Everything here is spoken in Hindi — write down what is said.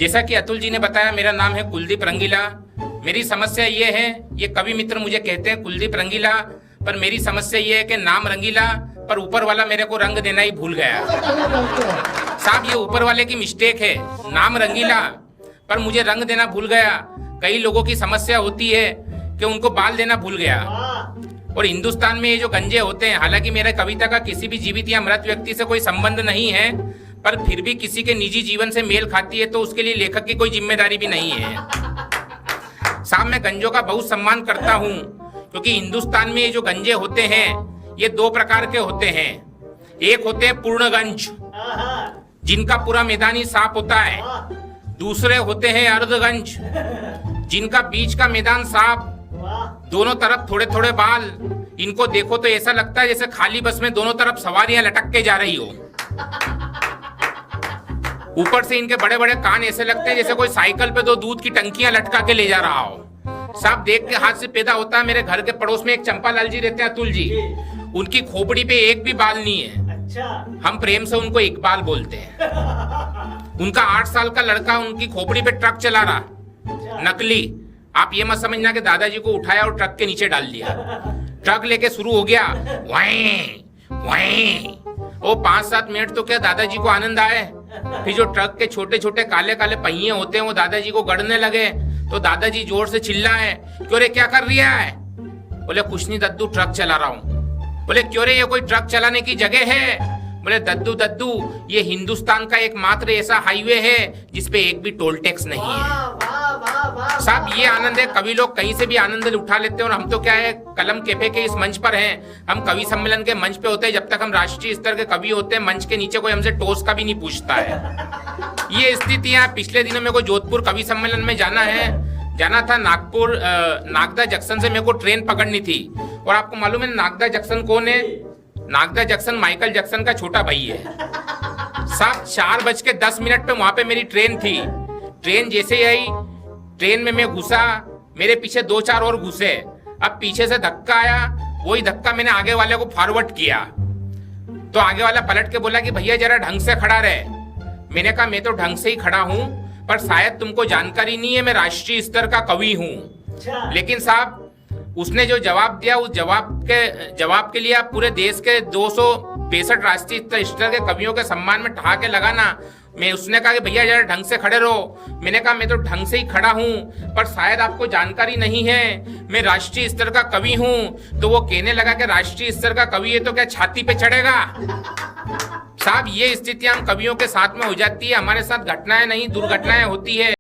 जैसा कि अतुल जी ने बताया, मेरा नाम है कुलदीप रंगीला। मेरी समस्या ये है, ये कवि मित्र मुझे कहते हैं कुलदीप रंगीला, पर मेरी समस्या ये है कि नाम रंगीला पर ऊपर वाला मेरे को रंग देना ही भूल गया। साहब ये ऊपर वाले की मिस्टेक है, नाम रंगीला पर मुझे रंग देना भूल गया। कई लोगों की समस्या होती है कि उनको बाल देना भूल गया। और हिंदुस्तान में ये जो गंजे होते हैं, हालांकि मेरे कविता का किसी भी जीवित या मृत व्यक्ति से कोई संबंध नहीं है, पर फिर भी किसी के निजी जीवन से मेल खाती है तो उसके लिए लेखक की कोई जिम्मेदारी भी नहीं है। साहब मैं गंजों का बहुत सम्मान करता हूँ, क्योंकि हिंदुस्तान में ये जो गंजे होते हैं ये दो प्रकार के होते हैं। एक होते हैं पूर्णगंज, जिनका पूरा मैदान ही साफ होता है। दूसरे होते हैं अर्धगंज, जिनका बीच का मैदान साफ, दोनों तरफ थोड़े थोड़े बाल। इनको देखो तो ऐसा लगता है जैसे खाली बस में दोनों तरफ सवारियां लटक के जा रही हो। ऊपर से इनके बड़े बड़े कान ऐसे लगते हैं जैसे कोई साइकिल पे दो दूध की टंकियां लटका के ले जा रहा हो। साहब देख के हाथ से पैदा होता है। मेरे घर के पड़ोस में एक चंपालाल जी रहते हैं, अतुल जी, उनकी खोपड़ी पे एक भी बाल नहीं है। हम प्रेम से उनको इकबाल बोलते हैं। उनका 8 साल का लड़का उनकी खोपड़ी पे ट्रक चला रहा, नकली। आप ये मत समझना कि दादाजी को उठाया और ट्रक के नीचे डाल दिया। ट्रक लेके शुरू हो गया, वाई वाई। वो 5-7 मिनट तो क्या दादाजी को आनंद आए। फिर जो ट्रक के छोटे छोटे काले काले पहिए होते हैं वो दादाजी को गड़ने लगे, तो दादाजी जोर से चिल्लाए, क्यों रे क्या कर रहा है? बोले कुछ नहीं दद्दू, ट्रक चला रहा हूँ। बोले क्यों रे, ये कोई ट्रक चलाने की जगह है? बोले दद्दू दद्दू, ये हिंदुस्तान का एकमात्र ऐसा हाईवे है जिसपे एक भी टोल टैक्स नहीं है। साहब ये आनंद है, कवि लोग कहीं से भी आनंद उठा लेते हैं। और हम तो क्या है, कलम कैफे के इस मंच पर हैं, हम कवि सम्मेलन के मंच पे होते हैं। जब तक हम राष्ट्रीय स्तर के कवि होते हैं, मंच के नीचे कोई हमसे टोस का भी नहीं पूछता है। ये स्थितियां। पिछले दिनों मेरे को जोधपुर कवि सम्मेलन में जाना था। नागपुर नागदा जंक्शन से मेरे को ट्रेन पकड़नी थी। और आपको मालूम है नागदा जंक्शन कौन है? नागदा जंक्शन माइकल जैक्सन का छोटा भाई है। साहब 4:10 पे वहां पे मेरी ट्रेन थी। ट्रेन जैसे ही आई, ट्रेन में मैं घुसा, मेरे पीछे 2-4 और घुसे। अब पीछे से धक्का आया, वही धक्का मैंने आगे वाले को फॉरवर्ड किया। तो आगे वाला पलट के बोला कि भैया जरा ढंग से खड़ा रहे। मैंने कहा मैं तो ढंग से ही खड़ा हूं, पर शायद तुमको जानकारी नहीं है, मैं राष्ट्रीय स्तर का कवि हूं। लेकिन साहब उसने जो जवाब दिया, उस जवाब के लिए आप पूरे देश के 265 राष्ट्रीय स्तर के कवियों के सम्मान में ठहाके लगाना। मैं उसने कहा कि भैया जरा ढंग से खड़े रहो। मैंने कहा मैं तो ढंग से ही खड़ा हूं, पर शायद आपको जानकारी नहीं है, मैं राष्ट्रीय स्तर का कवि हूं। तो वो कहने लगा कि राष्ट्रीय स्तर का कवि है तो क्या छाती पे चढ़ेगा? साहब ये स्थितियां हम कवियों के साथ में हो जाती है। हमारे साथ घटनाएं नहीं दुर्घटनाएं होती है।